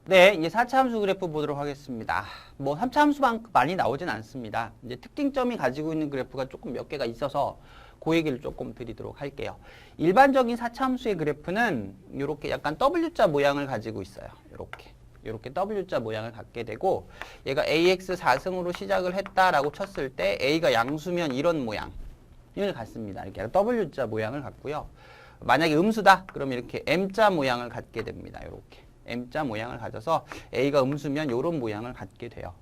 네, 이제 4차 함수 그래프 보도록 하겠습니다. 뭐 3차 함수만큼 많이 나오진 않습니다. 이제 특징점이 가지고 있는 그래프가 조금 몇 개가 있어서 그 얘기를 조금 드리도록 할게요. 일반적인 4차 함수의 그래프는 이렇게 약간 W자 모양을 가지고 있어요. 이렇게 W자 모양을 갖게 되고 얘가 AX 4승으로 시작을 했다라고 쳤을 때 A가 양수면 이런 모양을 갖습니다. 이렇게 W자 모양을 갖고요. 만약에 음수다 그러면 이렇게 M자 모양을 갖게 됩니다. 이렇게 M자 모양을 가져서 A가 음수면 이런 모양을 갖게 돼요.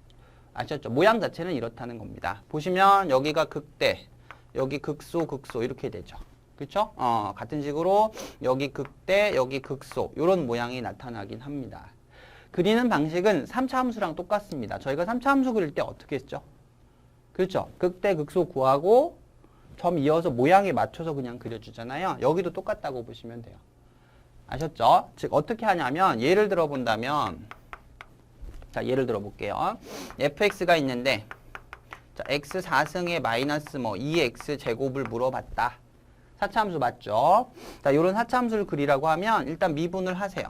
아셨죠? 모양 자체는 이렇다는 겁니다. 보시면 여기가 극대, 여기 극소, 극소 이렇게 되죠. 그렇죠? 같은 식으로 여기 극대, 여기 극소 이런 모양이 나타나긴 합니다. 그리는 방식은 3차 함수랑 똑같습니다. 저희가 3차 함수 그릴 때 어떻게 했죠? 그렇죠? 극대, 극소 구하고 점 이어서 모양에 맞춰서 그냥 그려주잖아요. 여기도 똑같다고 보시면 돼요. 아셨죠? 즉 어떻게 하냐면 예를 들어 본다면 자 예를 들어 볼게요. fx가 있는데 자 x 4승에 마이너스 뭐 2x 제곱을 물어봤다. 4차 함수 맞죠? 자 요런 4차 함수를 그리라고 하면 일단 미분을 하세요.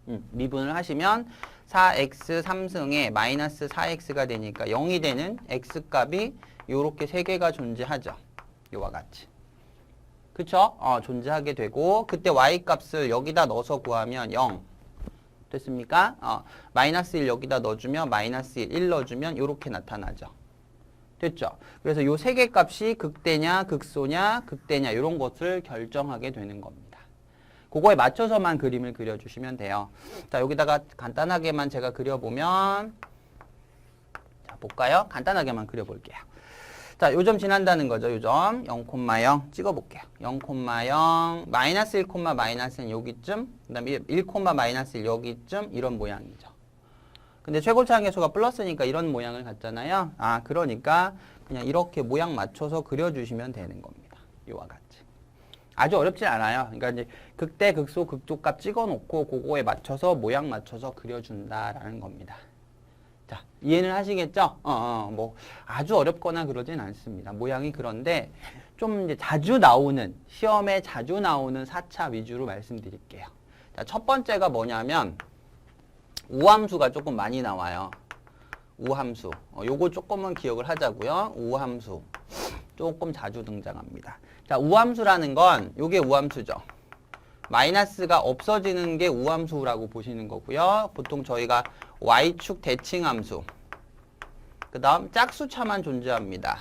미분을 하시면 4x 3승에 마이너스 4x가 되니까 0이 되는 x값이 요렇게 3개가 존재하죠. 요와 같이. 그쵸? 존재하게 되고 그때 y값을 여기다 넣어서 구하면 0 됐습니까? 마이너스 1 여기다 넣어주면 마이너스 1 넣어주면 이렇게 나타나죠. 됐죠? 그래서 요 3개 값이 극대냐 극소냐 극대냐 이런 것을 결정하게 되는 겁니다. 그거에 맞춰서만 그림을 그려주시면 돼요. 자 여기다가 간단하게만 제가 그려보면 자 볼까요? 간단하게만 그려볼게요. 자, 요점 지난다는 거죠. 요점 0,0 찍어볼게요. 0,0 마이너스 1, 마이너스는 여기쯤 그 다음에 1, 마이너스 1 여기쯤 이런 모양이죠. 근데 최고차항 계수가 플러스니까 이런 모양을 갖잖아요. 그러니까 그냥 이렇게 모양 맞춰서 그려주시면 되는 겁니다. 이와 같이. 아주 어렵진 않아요. 그러니까 이제 극대, 극소, 극소값 찍어놓고 그거에 맞춰서 모양 맞춰서 그려준다라는 겁니다. 자, 이해는 하시겠죠? 뭐, 아주 어렵거나 그러진 않습니다. 모양이 그런데, 좀 이제 자주 나오는, 시험에 자주 나오는 4차 위주로 말씀드릴게요. 자, 첫 번째가 뭐냐면, 우함수가 조금 많이 나와요. 우함수. 요거 조금은 기억을 하자고요. 우함수. 조금 자주 등장합니다. 자, 우함수라는 건, 요게 우함수죠. 마이너스가 없어지는 게 우함수라고 보시는 거고요. 보통 저희가 y축 대칭함수 그 다음 짝수차만 존재합니다.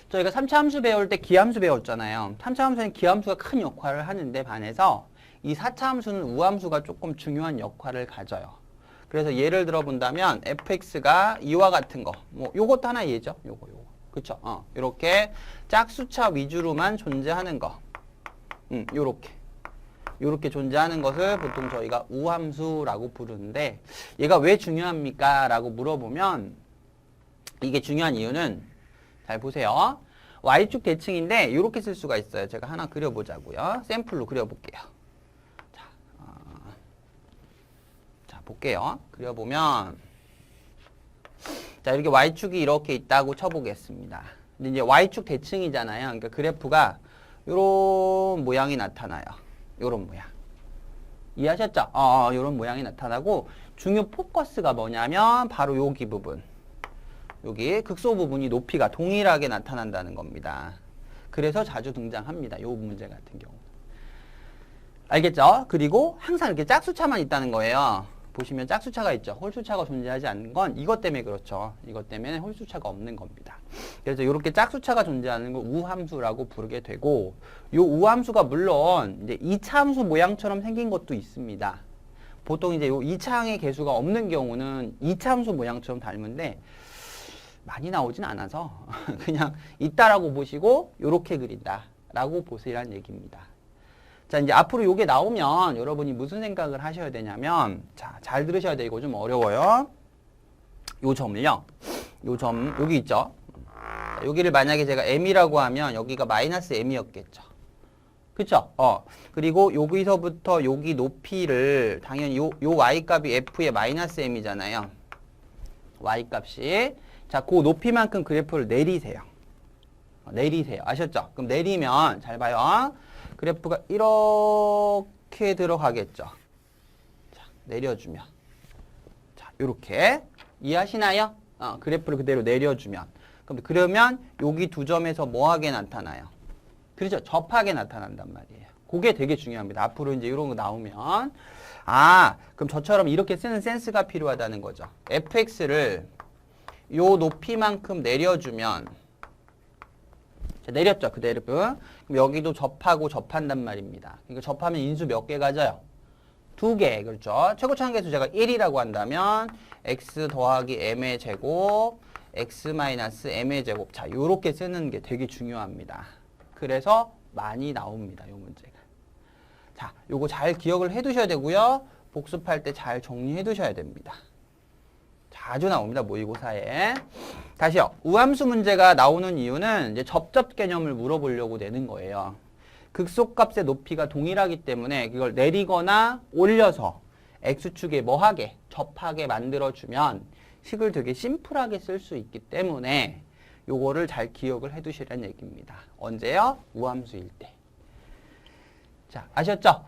저희가 3차 함수 배울 때 기함수 배웠잖아요. 3차 함수는 기함수가 큰 역할을 하는데 반해서 이 4차 함수는 우함수가 조금 중요한 역할을 가져요. 그래서 예를 들어 본다면 fx가 이와 같은 거 뭐 요것도 하나 예죠. 요거 그쵸? 이렇게 짝수차 위주로만 존재하는 거 요렇게 존재하는 것을 보통 저희가 우함수라고 부르는데 얘가 왜 중요합니까? 라고 물어보면 이게 중요한 이유는 잘 보세요. y축 대칭인데 이렇게 쓸 수가 있어요. 제가 하나 그려보자고요. 샘플로 그려볼게요. 자 볼게요. 그려보면 자 이렇게 y축이 이렇게 있다고 쳐보겠습니다. 근데 이제 y축 대칭이잖아요. 그러니까 그래프가 요런 모양이 나타나요. 요런 모양. 이해하셨죠? 요런 모양이 나타나고 중요 포커스가 뭐냐면 바로 여기 부분. 여기 극소 부분이 높이가 동일하게 나타난다는 겁니다. 그래서 자주 등장합니다. 요 문제 같은 경우. 알겠죠? 그리고 항상 이렇게 짝수차만 있다는 거예요. 보시면 짝수차가 있죠. 홀수차가 존재하지 않는 건 이것 때문에 그렇죠. 이것 때문에 홀수차가 없는 겁니다. 그래서 이렇게 짝수차가 존재하는 걸 우함수라고 부르게 되고 이 우함수가 물론 이제 2차 함수 모양처럼 생긴 것도 있습니다. 보통 이제 이 2차항의 개수가 없는 경우는 2차 함수 모양처럼 닮은데 많이 나오진 않아서 그냥 있다라고 보시고 이렇게 그린다라고 보시라는 얘기입니다. 자, 이제 앞으로 요게 나오면 여러분이 무슨 생각을 하셔야 되냐면, 자, 잘 들으셔야 돼. 이거 좀 어려워요. 요 점을요. 요 점, 여기 있죠. 자, 여기를 만약에 제가 m이라고 하면 여기가 마이너스 m이었겠죠. 그쵸? 그리고 여기서부터 여기 높이를 당연히 요 y값이 f의 마이너스 m이잖아요. y값이. 자, 그 높이만큼 그래프를 내리세요. 내리세요. 아셨죠? 그럼 내리면 잘 봐요. 그래프가 이렇게 들어가겠죠. 내려주면. 자, 요렇게. 이해하시나요? 그래프를 그대로 내려주면. 그러면 여기 두 점에서 뭐하게 나타나요? 그렇죠. 접하게 나타난단 말이에요. 그게 되게 중요합니다. 앞으로 이제 이런 거 나오면. 그럼 저처럼 이렇게 쓰는 센스가 필요하다는 거죠. fx를 요 높이만큼 내려주면, 자, 내렸죠. 그대로. 그럼 여기도 접하고 접한단 말입니다. 그러니까 접하면 인수 몇 개 가져요? 2개. 그렇죠. 최고차항 계수 제가 1이라고 한다면 x 더하기 m의 제곱, x 마이너스 m의 제곱. 자, 요렇게 쓰는 게 되게 중요합니다. 그래서 많이 나옵니다. 요 문제가. 자, 요거 잘 기억을 해 두셔야 되고요. 복습할 때 잘 정리해 두셔야 됩니다. 자주 나옵니다. 모의고사에. 다시요. 우함수 문제가 나오는 이유는 이제 접접 개념을 물어보려고 내는 거예요. 극소값의 높이가 동일하기 때문에 그걸 내리거나 올려서 x축에 뭐하게? 접하게 만들어주면 식을 되게 심플하게 쓸 수 있기 때문에 요거를 잘 기억을 해 두시라는 얘기입니다. 언제요? 우함수일 때. 자, 아셨죠?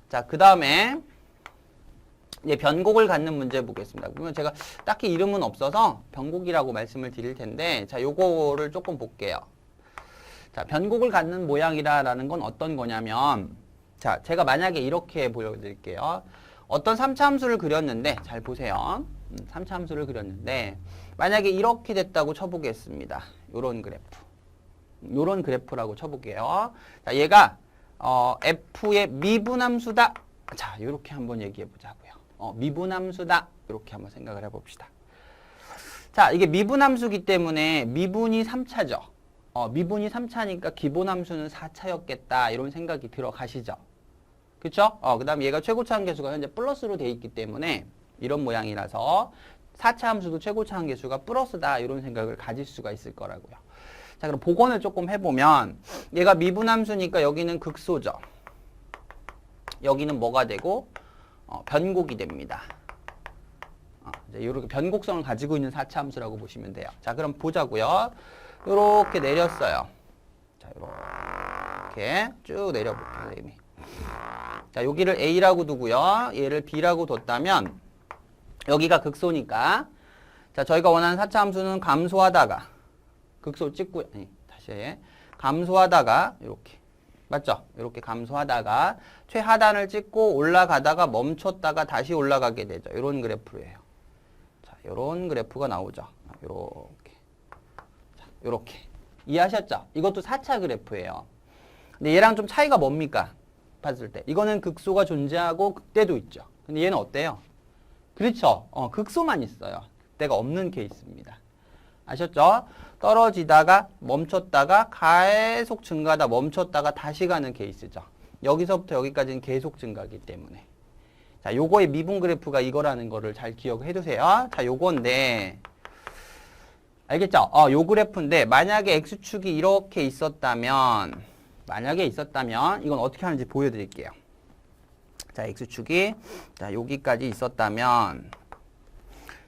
자, 그 다음에 이제 변곡을 갖는 문제 보겠습니다. 그러면 제가 딱히 이름은 없어서 변곡이라고 말씀을 드릴 텐데, 자, 요거를 조금 볼게요. 자, 변곡을 갖는 모양이라는 건 어떤 거냐면, 자, 제가 만약에 이렇게 보여드릴게요. 어떤 3차 함수를 그렸는데, 잘 보세요. 3차 함수를 그렸는데, 만약에 이렇게 됐다고 쳐보겠습니다. 요런 그래프. 요런 그래프라고 쳐볼게요. 자, 얘가 f의 미분함수다. 자, 요렇게 한번 얘기해 보자고요. 미분함수다. 이렇게 한번 생각을 해봅시다. 자, 이게 미분함수기 때문에 미분이 3차죠. 미분이 3차니까 기본함수는 4차였겠다. 이런 생각이 들어가시죠. 그쵸? 그 다음에 얘가 최고차항 계수가 현재 플러스로 돼 있기 때문에 이런 모양이라서 4차 함수도 최고차항 계수가 플러스다. 이런 생각을 가질 수가 있을 거라고요. 자, 그럼 복원을 조금 해보면 얘가 미분함수니까 여기는 극소죠. 여기는 뭐가 되고 변곡이 됩니다. 이제 이렇게 변곡성을 가지고 있는 4차 함수라고 보시면 돼요. 자, 그럼 보자고요. 이렇게 내렸어요. 자, 이렇게 쭉 내려볼게요, 선생님이. 자, 여기를 A라고 두고요. 얘를 B라고 뒀다면 여기가 극소니까, 자, 저희가 원하는 4차 함수는 감소하다가 극소 찍고요. 아니, 다시 감소하다가 이렇게. 맞죠? 이렇게 감소하다가 최하단을 찍고 올라가다가 멈췄다가 다시 올라가게 되죠. 이런 그래프예요. 자, 이런 그래프가 나오죠. 이렇게. 자, 이렇게. 이해하셨죠? 이것도 4차 그래프예요. 근데 얘랑 좀 차이가 뭡니까? 봤을 때. 이거는 극소가 존재하고 극대도 있죠. 근데 얘는 어때요? 그렇죠. 극소만 있어요. 극대가 없는 케이스입니다. 아셨죠? 떨어지다가 멈췄다가 계속 증가하다 멈췄다가 다시 가는 케이스죠. 여기서부터 여기까지는 계속 증가하기 때문에. 자, 요거의 미분 그래프가 이거라는 거를 잘 기억해 두세요. 자, 요건데 알겠죠? 요 그래프인데 만약에 x축이 이렇게 있었다면 이건 어떻게 하는지 보여드릴게요. 자, x축이 자, 여기까지 있었다면,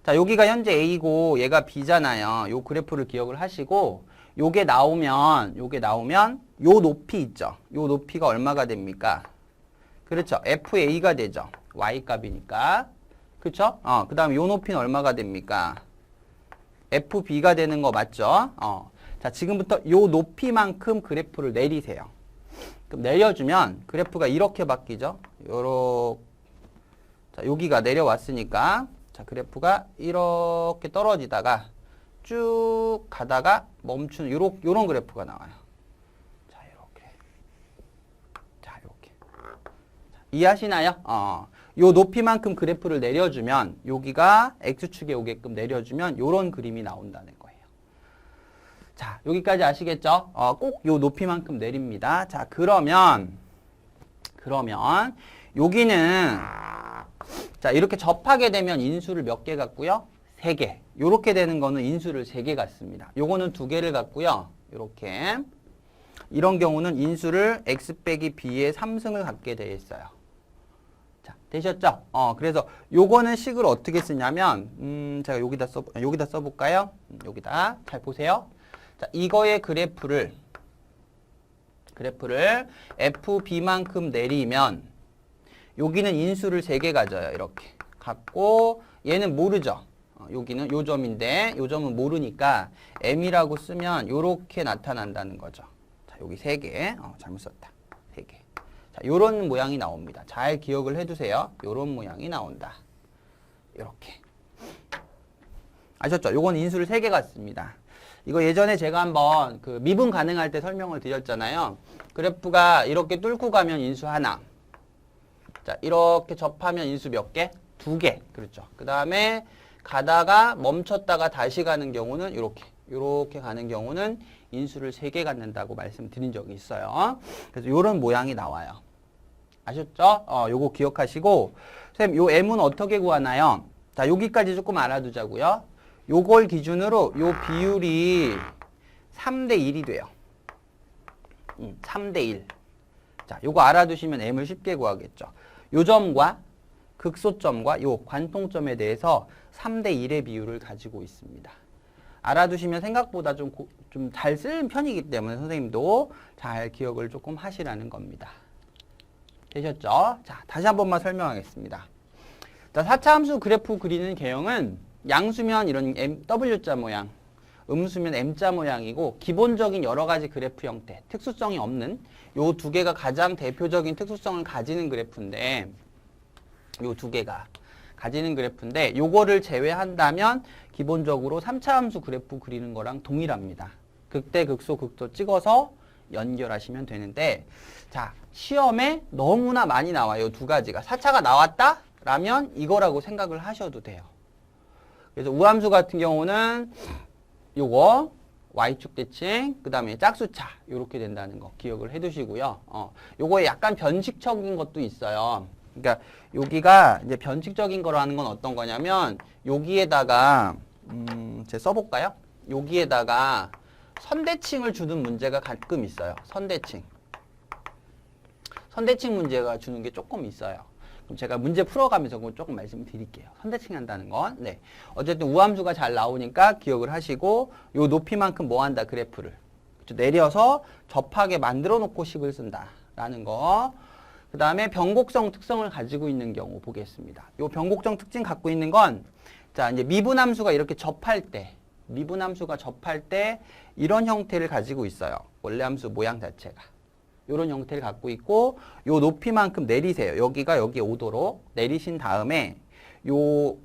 자, 여기가 현재 A고 얘가 B잖아요. 요 그래프를 기억을 하시고 요게 나오면 요 높이 있죠. 요 높이가 얼마가 됩니까? 그렇죠. FA가 되죠. Y 값이니까. 그렇죠? 그 다음에 요 높이는 얼마가 됩니까? FB가 되는 거 맞죠? 자, 지금부터 요 높이만큼 그래프를 내리세요. 그럼 내려주면 그래프가 이렇게 바뀌죠. 요렇게. 자, 여기가 내려왔으니까 자, 그래프가 이렇게 떨어지다가 쭉 가다가 멈추는 요런 그래프가 나와요. 자, 이렇게. 자, 이렇게. 이해하시나요? 요 높이만큼 그래프를 내려주면 여기가 X축에 오게끔 내려주면 요런 그림이 나온다는 거예요. 자, 여기까지 아시겠죠? 꼭 요 높이만큼 내립니다. 자, 그러면 여기는 자, 이렇게 접하게 되면 인수를 몇 개 갖고요? 3개. 요렇게 되는 거는 인수를 3개 갖습니다. 요거는 2개를 갖고요. 요렇게. 이런 경우는 인수를 x 빼기 b의 3승을 갖게 되어 있어요. 자, 되셨죠? 그래서 요거는 식을 어떻게 쓰냐면 제가 여기다 써볼까요? 여기다 잘 보세요. 자, 이거의 그래프를 fb만큼 내리면 여기는 인수를 3개 가져요. 이렇게 갖고 얘는 모르죠. 여기는 요 점인데 요 점은 모르니까 m이라고 쓰면 요렇게 나타난다는 거죠. 자, 여기 3개. 잘못 썼다. 3개. 자, 요런 모양이 나옵니다. 잘 기억을 해두세요. 요런 모양이 나온다. 이렇게. 아셨죠? 요건 인수를 3개 갖습니다. 이거 예전에 제가 한번 그 미분 가능할 때 설명을 드렸잖아요. 그래프가 이렇게 뚫고 가면 인수 하나. 자, 이렇게 접하면 인수 몇 개? 2개. 그렇죠. 그 다음에 가다가 멈췄다가 다시 가는 경우는 요렇게 가는 경우는 인수를 3개 갖는다고 말씀드린 적이 있어요. 그래서 요런 모양이 나와요. 아셨죠? 요거 기억하시고, 선생님, 요 m은 어떻게 구하나요? 자, 여기까지 조금 알아두자고요. 요걸 기준으로 요 비율이 3대 1이 돼요. 3대 1. 자, 요거 알아두시면 m을 쉽게 구하겠죠. 요 점과 극소점과 요 관통점에 대해서 3대 1의 비율을 가지고 있습니다. 알아두시면 생각보다 좀 잘 쓰는 편이기 때문에 선생님도 잘 기억을 조금 하시라는 겁니다. 되셨죠? 자, 다시 한 번만 설명하겠습니다. 자, 4차 함수 그래프 그리는 개형은 양수면 이런 W자 모양, 음수면 M자 모양이고 기본적인 여러 가지 그래프 형태, 특수성이 없는 요 2개가 가장 대표적인 특수성을 가지는 그래프인데 요 2개가 가지는 그래프인데 요거를 제외한다면 기본적으로 3차 함수 그래프 그리는 거랑 동일합니다. 극대, 극소, 극소 찍어서 연결하시면 되는데 자, 시험에 너무나 많이 나와요. 2가지가. 4차가 나왔다? 라면 이거라고 생각을 하셔도 돼요. 그래서 우함수 같은 경우는 요거 y축 대칭, 그 다음에 짝수차 요렇게 된다는 거 기억을 해 두시고요. 요거에 약간 변칙적인 것도 있어요. 그러니까 여기가 이제 변칙적인 거로 하는 건 어떤 거냐면 여기에다가 제가 써볼까요? 여기에다가 선대칭을 주는 문제가 가끔 있어요. 선대칭 문제가 주는 게 조금 있어요. 그럼 제가 문제 풀어가면서 그거 조금 말씀드릴게요. 선대칭 한다는 건. 네. 어쨌든 우함수가 잘 나오니까 기억을 하시고 요 높이만큼 뭐 한다? 그래프를. 그렇죠? 내려서 접하게 만들어 놓고 식을 쓴다라는 거. 그 다음에 변곡성 특성을 가지고 있는 경우 보겠습니다. 요 변곡성 특징 갖고 있는 건 자, 이제 미분함수가 이렇게 접할 때 미분함수가 접할 때 이런 형태를 가지고 있어요. 원래 함수 모양 자체가. 이런 형태를 갖고 있고 요 높이만큼 내리세요. 여기가 여기에 오도록 내리신 다음에 요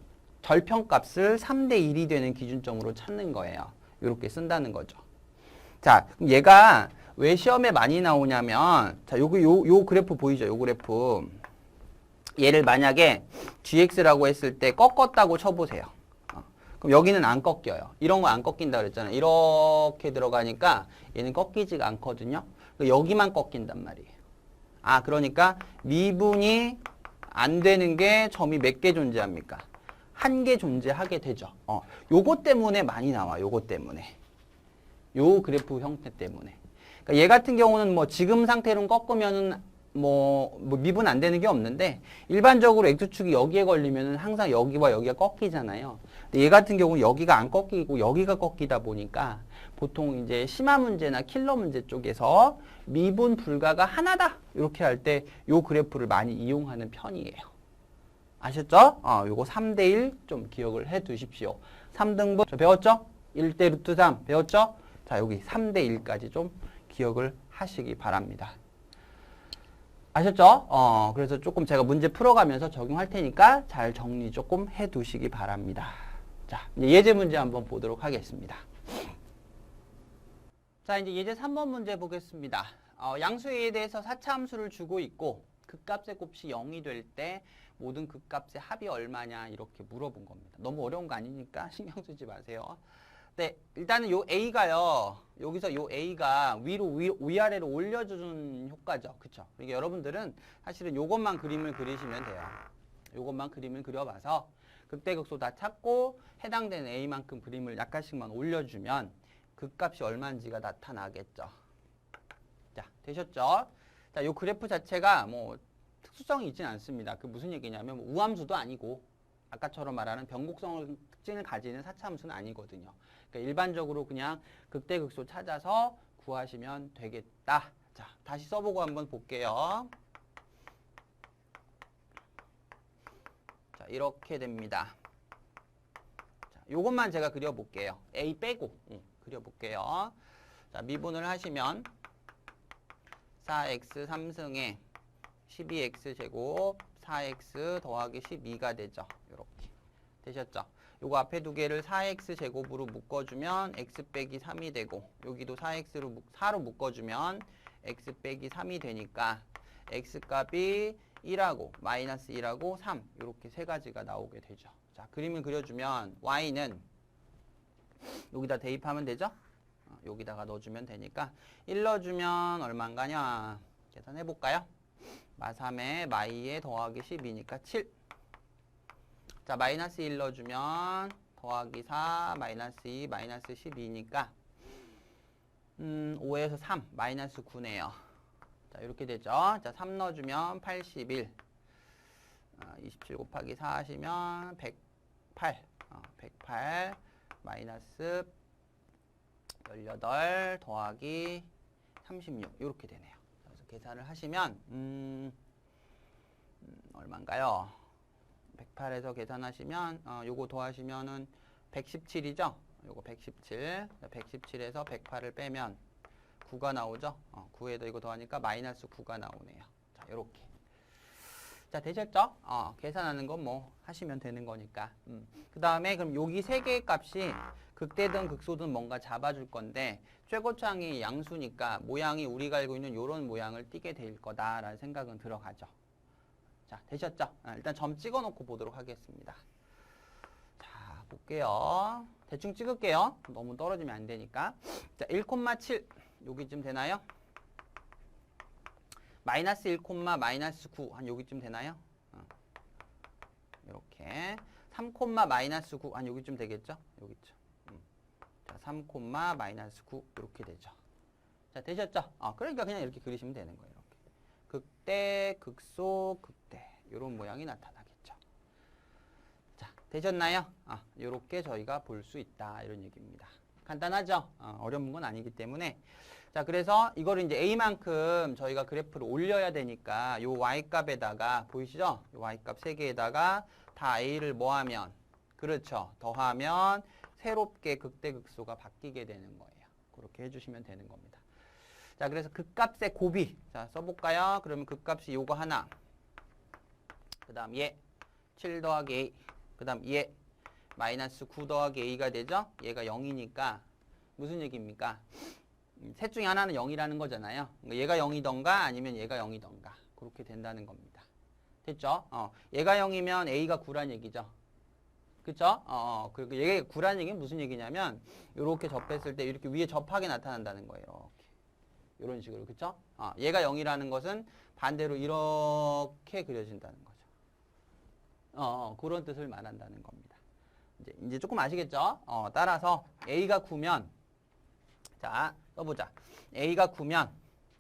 절편값을 3대 1이 되는 기준점으로 찾는 거예요. 이렇게 쓴다는 거죠. 자, 그럼 얘가 왜 시험에 많이 나오냐면 자, 요 그래프 보이죠? 요 그래프. 얘를 만약에 gx라고 했을 때 꺾었다고 쳐보세요. 그럼 여기는 안 꺾여요. 이런 거 안 꺾인다 그랬잖아요. 이렇게 들어가니까 얘는 꺾이지가 않거든요. 여기만 꺾인단 말이에요. 아, 그러니까 미분이 안 되는 게 점이 몇 개 존재합니까? 1개 존재하게 되죠. 요거 때문에 많이 나와. 요거 때문에. 요 그래프 형태 때문에. 그러니까 얘 같은 경우는 뭐 지금 상태로 꺾으면은 뭐 미분 안 되는 게 없는데 일반적으로 x축이 여기에 걸리면은 항상 여기와 여기가 꺾이잖아요. 근데 얘 같은 경우는 여기가 안 꺾이고 여기가 꺾이다 보니까 보통 이제 심화 문제나 킬러 문제 쪽에서 미분 불가가 하나다 이렇게 할 때 요 그래프를 많이 이용하는 편이에요. 아셨죠? 요거 3대 1 좀 기억을 해 두십시오. 3등분 배웠죠? 1대 루트 3 배웠죠? 자, 여기 3대 1까지 좀 기억을 하시기 바랍니다. 아셨죠? 그래서 조금 제가 문제 풀어가면서 적용할 테니까 잘 정리 조금 해 두시기 바랍니다. 자, 이제 예제 문제 한번 보도록 하겠습니다. 자, 이제 예제 3번 문제 보겠습니다. 양수에 대해서 4차 함수를 주고 있고 극값의 곱이 0이 될 때 모든 극값의 합이 얼마냐 이렇게 물어본 겁니다. 너무 어려운 거 아니니까 신경 쓰지 마세요. 네, 일단은 요 A가요. 여기서 요 A가 위아래로 올려주는 효과죠. 그쵸? 그러니까 여러분들은 사실은 요것만 그림을 그리시면 돼요. 요것만 그림을 그려봐서 극대극소 다 찾고 해당되는 A만큼 그림을 약간씩만 올려주면 극값이 얼마인지가 나타나겠죠. 자, 되셨죠? 자, 요 그래프 자체가 뭐 특수성이 있진 않습니다. 그 무슨 얘기냐면 뭐 우함수도 아니고 아까처럼 말하는 변곡성 특징을 가지는 4차 함수는 아니거든요. 그러니까 일반적으로 그냥 극대극소 찾아서 구하시면 되겠다. 자, 다시 써보고 한번 볼게요. 자, 이렇게 됩니다. 자, 요것만 제가 그려볼게요. A 빼고 그려볼게요. 자, 미분을 하시면 4x 3승에 12x 제곱 4x 더하기 12가 되죠. 이렇게 되셨죠? 요거 앞에 두 개를 4x 제곱으로 묶어주면 x 빼기 3이 되고 여기도 4로 묶어주면 x 빼기 3이 되니까 x 값이 1하고 마이너스 1하고 3 이렇게 세 가지가 나오게 되죠. 자, 그림을 그려주면 y는 여기다 대입하면 되죠? 여기다가 넣어주면 되니까 1 넣어주면 얼마인가냐? 계산해볼까요? 마3에 마이에 더하기 12니까 7. 자, 마이너스 1 넣어주면 더하기 4, 마이너스 2, 마이너스 12니까 5에서 3, 마이너스 9네요. 자, 이렇게 되죠. 자, 3 넣어주면 81. 27 곱하기 4 하시면 108. 108 마이너스 18 더하기 36. 이렇게 되네요. 그래서 계산을 하시면 얼마인가요? 108에서 계산하시면 요거 더하시면은 117이죠? 요거 117. 117에서 108을 빼면 9가 나오죠? 9에다 이거 더하니까 마이너스 9가 나오네요. 자, 요렇게. 자, 되셨죠? 계산하는 건 뭐 하시면 되는 거니까. 그 다음에 그럼 여기 세 개의 값이 극대든 극소든 뭔가 잡아줄 건데 최고차항이 양수니까 모양이 우리가 알고 있는 요런 모양을 띠게 될 거다라는 생각은 들어가죠. 자, 되셨죠? 일단 점 찍어놓고 보도록 하겠습니다. 자, 볼게요. 대충 찍을게요. 너무 떨어지면 안 되니까. 자, 1,7 여기쯤 되나요? 마이너스 1, 마이너스 9 한 여기쯤 되나요? 이렇게 3, 마이너스 9 한 여기쯤 되겠죠? 여기쯤. 자, 3, 마이너스 9 이렇게 되죠. 자, 되셨죠? 그러니까 그냥 이렇게 그리시면 되는 거예요. 이렇게. 극대, 극소, 극대 이런 모양이 나타나겠죠. 자, 되셨나요? 이렇게 저희가 볼 수 있다 이런 얘기입니다. 간단하죠? 어려운 건 아니기 때문에. 자, 그래서 이거를 이제 A만큼 저희가 그래프를 올려야 되니까 요 Y값에다가, 보이시죠? 요 Y값 3개에다가 다 A를 뭐 하면, 그렇죠. 더하면 새롭게 극대극소가 바뀌게 되는 거예요. 그렇게 해주시면 되는 겁니다. 자, 그래서 극값의 곱이. 자, 써볼까요? 그러면 극값이 요거 하나. 그 다음 얘. 7 더하기 A. 그 다음 얘. 마이너스 9 더하기 A가 되죠? 얘가 0이니까 무슨 얘기입니까? 셋 중에 하나는 0이라는 거잖아요. 얘가 0이던가 아니면 얘가 0이던가 그렇게 된다는 겁니다. 됐죠? 얘가 0이면 A가 9란 얘기죠. 그쵸? 그리고 얘가 9란 얘기는 무슨 얘기냐면 이렇게 접했을 때 이렇게 위에 접하게 나타난다는 거예요. 이렇게. 이런 식으로. 그쵸? 얘가 0이라는 것은 반대로 이렇게 그려진다는 거죠. 그런 뜻을 말한다는 겁니다. 이제 조금 아시겠죠? 따라서 A가 9면, 자, 써보자. A가 9면,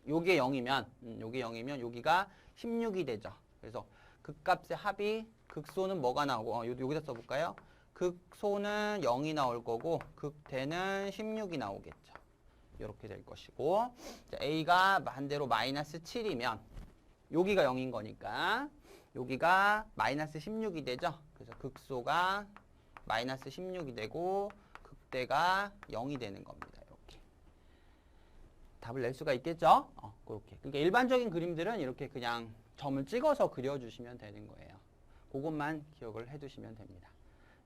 요게 0이면, 요게 0이면, 여기가 16이 되죠. 그래서 극값의 합이, 극소는 뭐가 나오고, 여기다 써볼까요? 극소는 0이 나올 거고, 극대는 16이 나오겠죠. 이렇게 될 것이고, 자, A가 반대로 마이너스 7이면, 여기가 0인 거니까, 여기가 마이너스 16이 되죠. 그래서 극소가 마이너스 16이 되고 극대가 0이 되는 겁니다. 이렇게 답을 낼 수가 있겠죠? 그렇게. 그러니까 일반적인 그림들은 이렇게 그냥 점을 찍어서 그려주시면 되는 거예요. 그것만 기억을 해두시면 됩니다.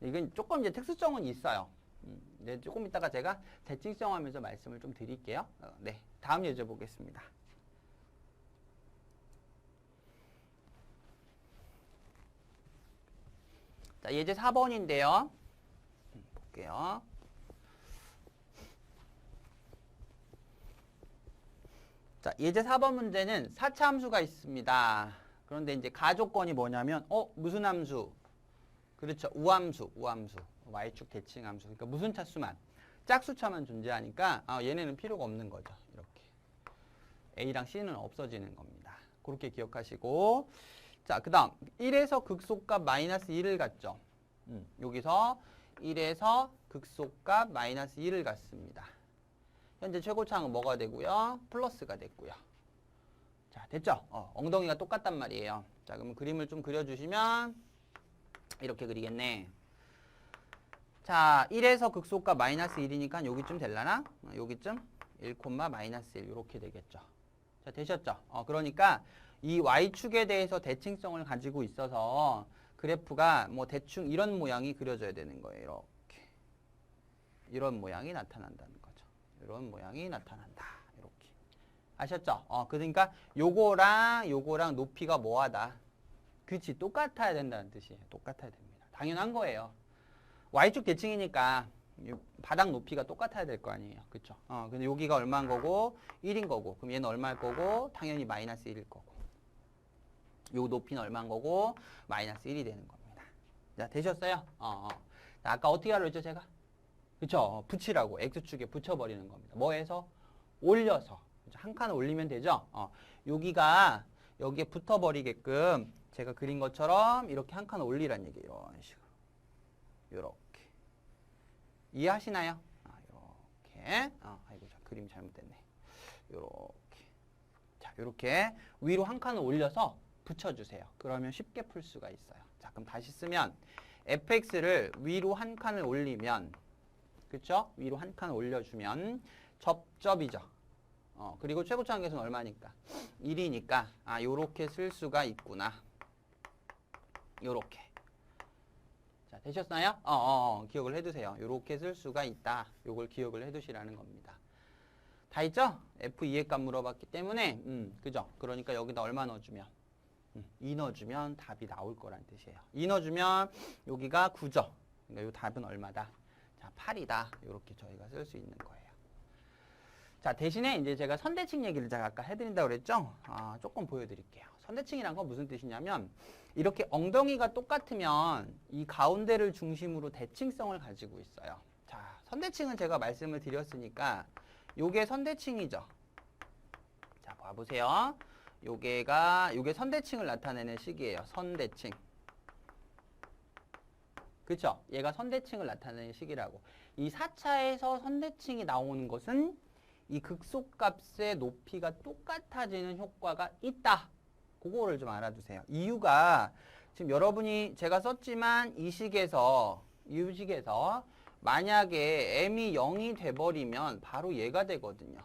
이건 조금 이제 특수성은 있어요. 네, 조금 이따가 제가 대칭성하면서 말씀을 좀 드릴게요. 네, 다음 예제 보겠습니다. 자, 예제 4번인데요. 볼게요. 자, 예제 4번 문제는 4차 함수가 있습니다. 그런데 이제 가조건이 뭐냐면, 무슨 함수? 그렇죠. 우함수. Y축 대칭 함수. 그러니까 무슨 차수만? 짝수차만 존재하니까, 얘네는 필요가 없는 거죠. 이렇게. A랑 C는 없어지는 겁니다. 그렇게 기억하시고, 자, 그 다음 1에서 극소값 마이너스 1을 갖죠. 여기서 1에서 극소값 마이너스 1을 갖습니다. 현재 최고차항은 뭐가 되고요? 플러스가 됐고요. 자, 됐죠? 엉덩이가 똑같단 말이에요. 자, 그러면 그림을 좀 그려주시면 이렇게 그리겠네. 자, 1에서 극소값 마이너스 1이니까 여기쯤 될라나? 여기쯤 1, 마이너스 1 이렇게 되겠죠. 자, 되셨죠? 그러니까 이 y축에 대해서 대칭성을 가지고 있어서 그래프가 뭐 대충 이런 모양이 그려져야 되는 거예요. 이렇게. 이런 모양이 나타난다는 거죠. 이런 모양이 나타난다. 이렇게. 아셨죠? 그러니까 요거랑 높이가 뭐하다. 그치, 똑같아야 된다는 뜻이에요. 똑같아야 됩니다. 당연한 거예요. y축 대칭이니까 바닥 높이가 똑같아야 될 거 아니에요. 그쵸? 근데 여기가 얼마인 거고 1인 거고 그럼 얘는 얼마일 거고 당연히 마이너스 1일 거고 요 높이는 얼마인 거고 마이너스 1이 되는 겁니다. 자, 되셨어요? 자, 아까 어떻게 하려 했죠 제가? 그쵸? 붙이라고 x축에 붙여버리는 겁니다. 뭐해서? 올려서. 그쵸? 한 칸을 올리면 되죠? 여기가 여기에 붙어버리게끔 제가 그린 것처럼 이렇게 한 칸을 올리란 얘기예요. 이런 식으로. 요렇게. 이해하시나요? 요렇게. 아이고, 저 그림 잘못됐네. 요렇게. 자, 요렇게 위로 한 칸을 올려서 붙여주세요. 그러면 쉽게 풀 수가 있어요. 자, 그럼 다시 쓰면 fx를 위로 한 칸을 올리면 그쵸? 위로 한 칸을 올려주면 접접이죠. 그리고 최고차 한계수는 얼마니까? 1이니까 요렇게 쓸 수가 있구나. 요렇게. 자, 되셨나요? 기억을 해두세요. 요렇게 쓸 수가 있다. 요걸 기억을 해두시라는 겁니다. 다 있죠? F2의 값 물어봤기 때문에, 그죠? 그러니까 여기다 얼마 넣어주면? 2 넣어주면 답이 나올 거란 뜻이에요. 2 넣어주면 여기가 9죠? 그러니까 요 답은 얼마다? 자, 8이다. 요렇게 저희가 쓸 수 있는 거예요. 자, 대신에 이제 제가 선대칭 얘기를 제가 아까 해드린다고 그랬죠? 조금 보여드릴게요. 선대칭이란 건 무슨 뜻이냐면, 이렇게 엉덩이가 똑같으면 이 가운데를 중심으로 대칭성을 가지고 있어요. 자, 선대칭은 제가 말씀을 드렸으니까, 요게 선대칭이죠. 자, 봐보세요. 요게 선대칭을 나타내는 식이에요. 선대칭. 그쵸? 얘가 선대칭을 나타내는 식이라고. 이 4차에서 선대칭이 나오는 것은 이 극소값의 높이가 똑같아지는 효과가 있다. 그거를 좀 알아두세요. 이유가 지금 여러분이 제가 썼지만 이 식에서 만약에 m이 0이 돼버리면 바로 얘가 되거든요.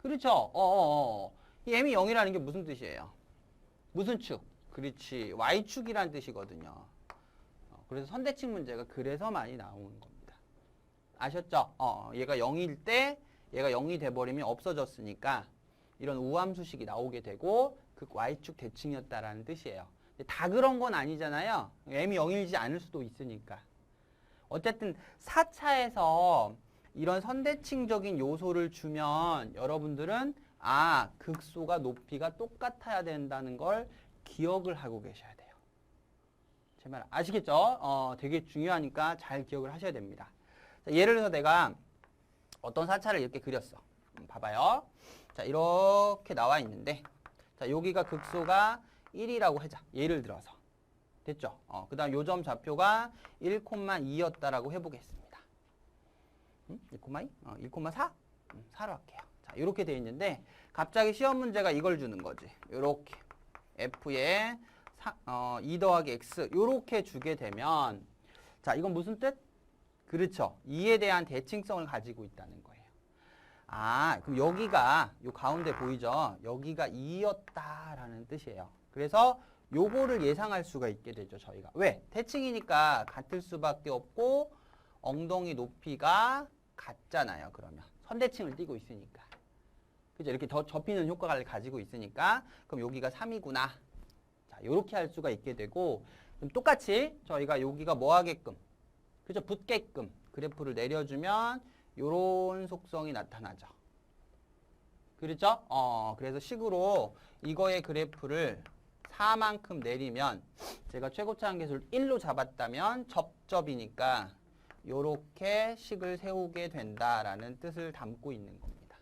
그렇죠? 이 m이 0이라는 게 무슨 뜻이에요? 무슨 축? 그렇지. y축이라는 뜻이거든요. 그래서 선대칭 문제가 그래서 많이 나오는 겁니다. 아셨죠? 얘가 0일 때 얘가 0이 돼버리면 없어졌으니까 이런 우함수식이 나오게 되고 그 y축 대칭이었다라는 뜻이에요. 다 그런 건 아니잖아요. m이 0이지 않을 수도 있으니까. 어쨌든 4차에서 이런 선대칭적인 요소를 주면 여러분들은 극소가 높이가 똑같아야 된다는 걸 기억을 하고 계셔야 돼요. 제 말 아시겠죠? 되게 중요하니까 잘 기억을 하셔야 됩니다. 자, 예를 들어서 내가 어떤 4차를 이렇게 그렸어. 봐봐요. 자, 이렇게 나와 있는데, 자, 여기가 극소가 1이라고 하자. 예를 들어서. 됐죠? 그 다음 요점 좌표가 1,2였다라고 해보겠습니다. 1,2? 1,4? 4로 할게요. 자, 이렇게 돼 있는데, 갑자기 시험 문제가 이걸 주는 거지. 요렇게. F에 2 더하기 X. 요렇게 주게 되면, 자, 이건 무슨 뜻? 그렇죠. 2에 대한 대칭성을 가지고 있다는 거예요. 그럼 여기가, 요 가운데 보이죠? 여기가 2였다라는 뜻이에요. 그래서 요거를 예상할 수가 있게 되죠, 저희가. 왜? 대칭이니까 같을 수밖에 없고, 엉덩이 높이가 같잖아요, 그러면. 선대칭을 띄고 있으니까. 그죠? 이렇게 더 접히는 효과를 가지고 있으니까, 그럼 여기가 3이구나. 자, 요렇게 할 수가 있게 되고, 그럼 똑같이 저희가 여기가 뭐 하게끔, 그죠? 붙게끔 그래프를 내려주면 요런 속성이 나타나죠. 그렇죠? 그래서 식으로 이거의 그래프를 4만큼 내리면 제가 최고차 한계수를 1로 잡았다면 접접이니까 요렇게 식을 세우게 된다라는 뜻을 담고 있는 겁니다.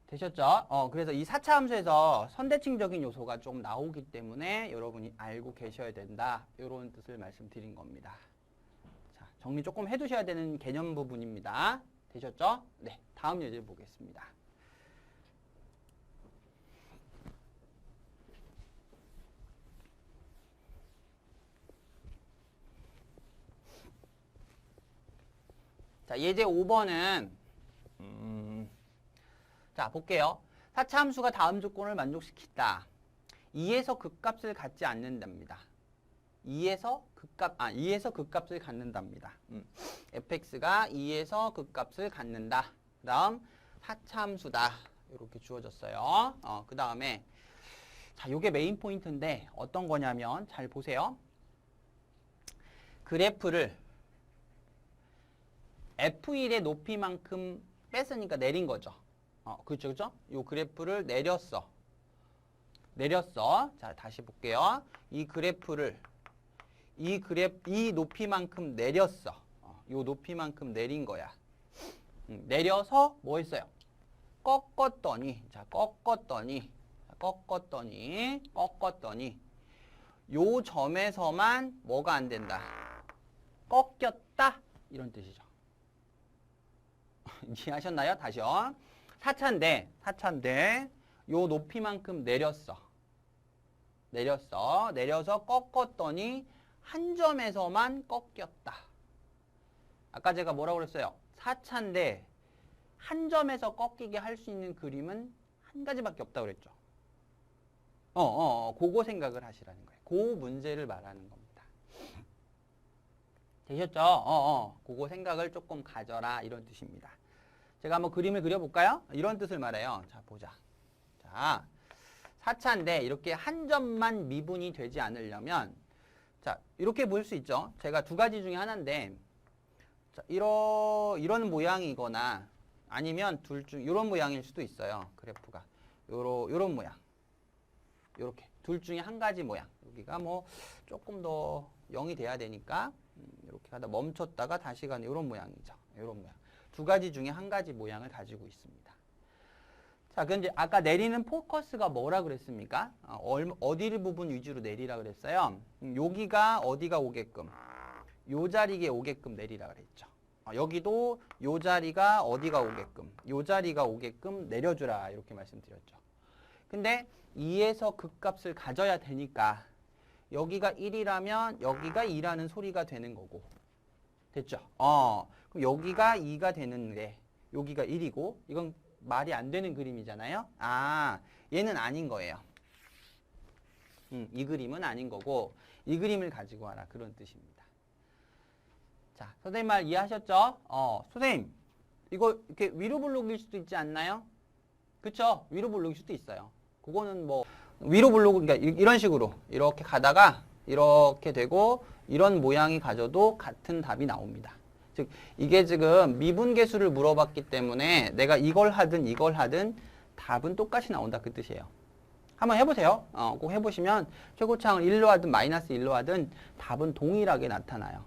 되셨죠? 그래서 이 4차 함수에서 선대칭적인 요소가 좀 나오기 때문에 여러분이 알고 계셔야 된다. 요런 뜻을 말씀드린 겁니다. 자, 정리 조금 해두셔야 되는 개념 부분입니다. 되셨죠? 네, 다음 예제를 보겠습니다. 자, 예제 5번은 자, 볼게요. 4차 함수가 다음 조건을 만족시킨다. 2에서 극값을 갖지 않는답니다. 2에서 극값을 갖는답니다. fx가 2에서 극값을 갖는다. 그 다음 4차 함수다. 이렇게 주어졌어요. 그 다음에 자, 요게 메인 포인트인데 어떤 거냐면 잘 보세요. 그래프를 F1의 높이만큼 뺐으니까 내린 거죠. 그렇죠, 그렇죠? 요 그래프를 내렸어. 자, 다시 볼게요. 이 그래프를 이 높이만큼 내렸어. 요 높이만큼 내린 거야. 내려서 뭐 했어요? 꺾었더니 요 점에서만 뭐가 안 된다? 꺾였다. 이런 뜻이죠. 이해하셨나요? 다시요. 4차인데 요 높이만큼 내려서 꺾었더니 한 점에서만 꺾였다. 아까 제가 뭐라고 그랬어요? 4차인데 한 점에서 꺾이게 할 수 있는 그림은 한 가지밖에 없다고 그랬죠. 그거 생각을 하시라는 거예요. 그 문제를 말하는 겁니다. 되셨죠? 그거 생각을 조금 가져라 이런 뜻입니다. 제가 한번 그림을 그려볼까요? 이런 뜻을 말해요. 자, 보자. 자, 4차인데 이렇게 한 점만 미분이 되지 않으려면 자, 이렇게 볼 수 있죠. 제가 두 가지 중에 하나인데 자, 이런 모양이거나 아니면 둘 중 이런 모양일 수도 있어요. 그래프가 요런 모양. 요렇게 둘 중에 한 가지 모양. 여기가 뭐 조금 더 0이 돼야 되니까 이렇게 가다 멈췄다가 다시 가는 이런 모양이죠. 이런 모양. 두 가지 중에 한 가지 모양을 가지고 있습니다. 자, 근데 아까 내리는 포커스가 뭐라 그랬습니까? 어디 부분 위주로 내리라 그랬어요? 여기가 어디가 오게끔? 요 자리에 오게끔 내리라 그랬죠. 여기도 요 자리가 어디가 오게끔? 요 자리가 오게끔 내려주라 이렇게 말씀드렸죠. 근데 2에서 극값을 가져야 되니까 여기가 1이라면 여기가 2라는 소리가 되는 거고. 됐죠? 그럼 여기가 2가 되는데 여기가 1이고 이건 말이 안 되는 그림이잖아요. 얘는 아닌 거예요. 이 그림은 아닌 거고 이 그림을 가지고 와라 그런 뜻입니다. 자, 선생님 말 이해하셨죠? 선생님 이거 이렇게 위로 블록일 수도 있지 않나요? 그쵸? 위로 블록일 수도 있어요. 그거는 뭐 위로 블록 그러니까 이런 식으로 이렇게 가다가 이렇게 되고 이런 모양이 가져도 같은 답이 나옵니다. 즉 이게 지금 미분계수를 물어봤기 때문에 내가 이걸 하든 답은 똑같이 나온다 그 뜻이에요. 한번 해보세요. 꼭 해보시면 최고차항을 1로 하든 마이너스 1로 하든 답은 동일하게 나타나요.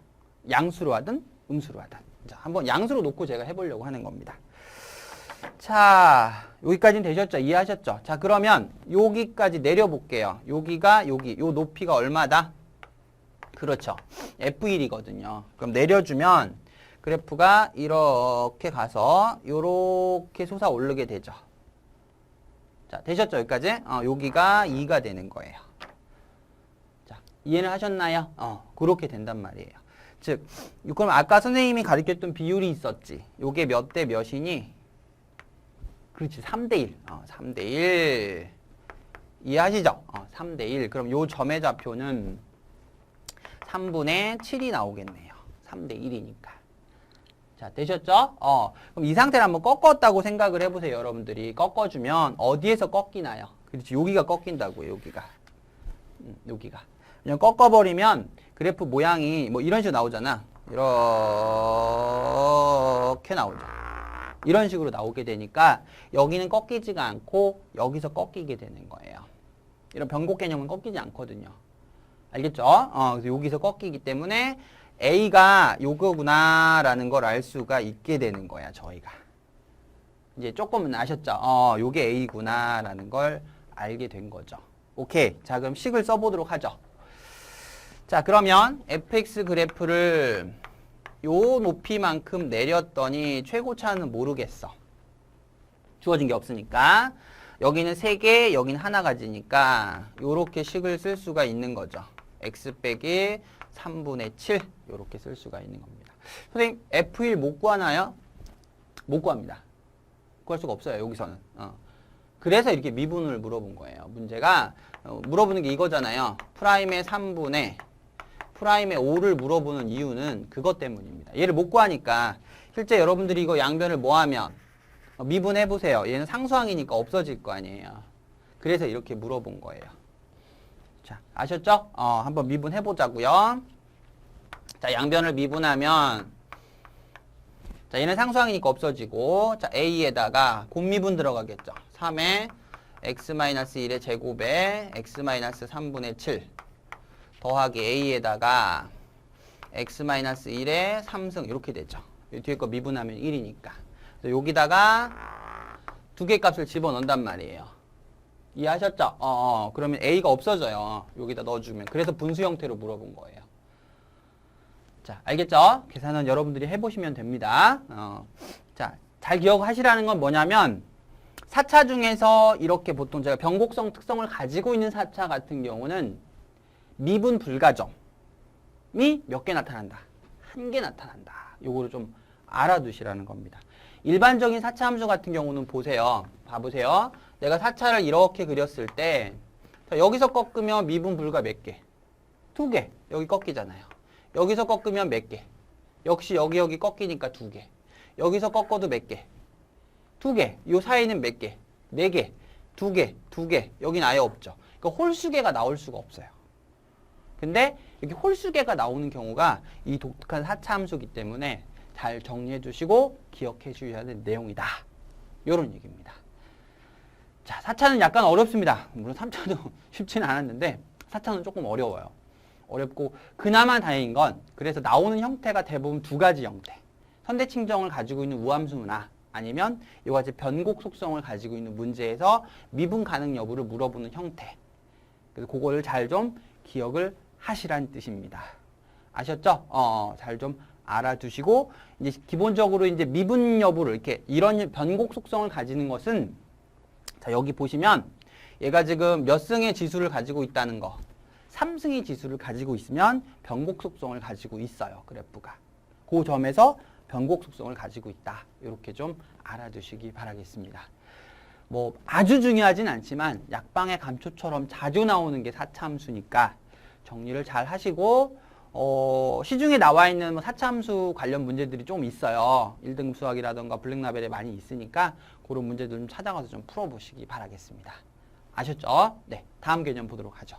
양수로 하든 음수로 하든. 자, 한번 양수로 놓고 제가 해보려고 하는 겁니다. 자, 여기까지는 되셨죠? 이해하셨죠? 자, 그러면 여기까지 내려볼게요. 여기가 요 높이가 얼마다? 그렇죠. F1이거든요. 그럼 내려주면 그래프가 이렇게 가서 이렇게 솟아 오르게 되죠. 자, 되셨죠? 여기까지? 여기가 2가 되는 거예요. 자, 이해는 하셨나요? 그렇게 된단 말이에요. 즉, 그럼 아까 선생님이 가르쳤던 비율이 있었지. 요게 몇 대 몇이니? 그렇지, 3대1. 3대1. 이해하시죠? 3대1. 그럼 요 점의 좌표는 3분의 7이 나오겠네요. 3대1이니까. 자, 되셨죠? 그럼 이 상태를 한번 꺾었다고 생각을 해보세요, 여러분들이. 꺾어주면 어디에서 꺾이나요? 그렇지, 여기가 꺾인다고요, 여기가. 여기가. 그냥 꺾어버리면 그래프 모양이 뭐 이런 식으로 나오잖아. 이렇게 나오죠. 이런 식으로 나오게 되니까 여기는 꺾이지가 않고 여기서 꺾이게 되는 거예요. 이런 변곡 개념은 꺾이지 않거든요. 알겠죠? 그래서 여기서 꺾이기 때문에 A가 요거구나 라는 걸 알 수가 있게 되는 거야, 저희가. 이제 조금은 아셨죠? 요게 A구나 라는 걸 알게 된 거죠. 오케이. 자, 그럼 식을 써보도록 하죠. 자, 그러면 fx 그래프를 요 높이만큼 내렸더니 최고차는 모르겠어. 주어진 게 없으니까. 여기는 3개, 여기는 하나 가지니까 요렇게 식을 쓸 수가 있는 거죠. x 빼기 3분의 7 요렇게 쓸 수가 있는 겁니다. 선생님 F1 못 구하나요? 못 구합니다. 구할 수가 없어요. 여기서는. 그래서 이렇게 미분을 물어본 거예요. 문제가 물어보는 게 이거잖아요. 프라임의 3분의 프라임의 5를 물어보는 이유는 그것 때문입니다. 얘를 못 구하니까 실제 여러분들이 이거 양변을 뭐 하면 미분해보세요. 얘는 상수항이니까 없어질 거 아니에요. 그래서 이렇게 물어본 거예요. 자, 아셨죠? 한번 미분해보자고요. 자, 양변을 미분하면 자, 얘는 상수항이니까 없어지고 자, A에다가 곱미분 들어가겠죠. 3에 x-1의 제곱에 x-3분의 7 더하기 A에다가 x-1의 3승 이렇게 되죠. 뒤에 거 미분하면 1이니까. 여기다가 두 개 값을 집어넣는단 말이에요. 이해하셨죠? 그러면 A가 없어져요. 여기다 넣어주면. 그래서 분수 형태로 물어본 거예요. 자, 알겠죠? 계산은 여러분들이 해보시면 됩니다. 자, 잘 기억하시라는 건 뭐냐면 4차 중에서 이렇게 보통 제가 변곡성 특성을 가지고 있는 4차 같은 경우는 미분 불가점이 몇 개 나타난다? 1개 나타난다. 요거를 좀 알아두시라는 겁니다. 일반적인 4차 함수 같은 경우는 보세요. 봐보세요. 내가 4차를 이렇게 그렸을 때 여기서 꺾으면 미분 불가 몇 개? 2개. 여기 꺾이잖아요. 여기서 꺾으면 몇 개? 역시 여기 꺾이니까 2개. 여기서 꺾어도 몇 개? 2개. 요 사이는 몇 개? 4개. 2개. 2개. 여긴 아예 없죠. 그러니까 홀수개가 나올 수가 없어요. 근데 이렇게 홀수개가 나오는 경우가 이 독특한 4차 함수이기 때문에 잘 정리해 주시고 기억해 주셔야 되는 내용이다. 요런 얘기입니다. 자, 4차는 약간 어렵습니다. 물론 3차도 쉽지는 않았는데 4차는 조금 어려워요. 어렵고 그나마 다행인 건 그래서 나오는 형태가 대부분 두 가지 형태. 선대칭정을 가지고 있는 우함수나 아니면 이와 같이 변곡 속성을 가지고 있는 문제에서 미분 가능 여부를 물어보는 형태. 그래서 그거를 잘 좀 기억을 하시라는 뜻입니다. 아셨죠? 잘 좀 알아두시고 이제 기본적으로 이제 미분 여부를 이렇게 이런 변곡 속성을 가지는 것은 자, 여기 보시면 얘가 지금 몇 승의 지수를 가지고 있다는 거. 3승의 지수를 가지고 있으면 변곡 속성을 가지고 있어요. 그래프가. 그 점에서 변곡 속성을 가지고 있다. 이렇게 좀 알아두시기 바라겠습니다. 뭐 아주 중요하진 않지만 약방의 감초처럼 자주 나오는 게 4차 함수니까 정리를 잘 하시고 시중에 나와 있는 4차 함수 관련 문제들이 좀 있어요. 1등급 수학이라던가 블랙라벨에 많이 있으니까 그런 문제들 좀 찾아가서 좀 풀어보시기 바라겠습니다. 아셨죠? 네, 다음 개념 보도록 하죠.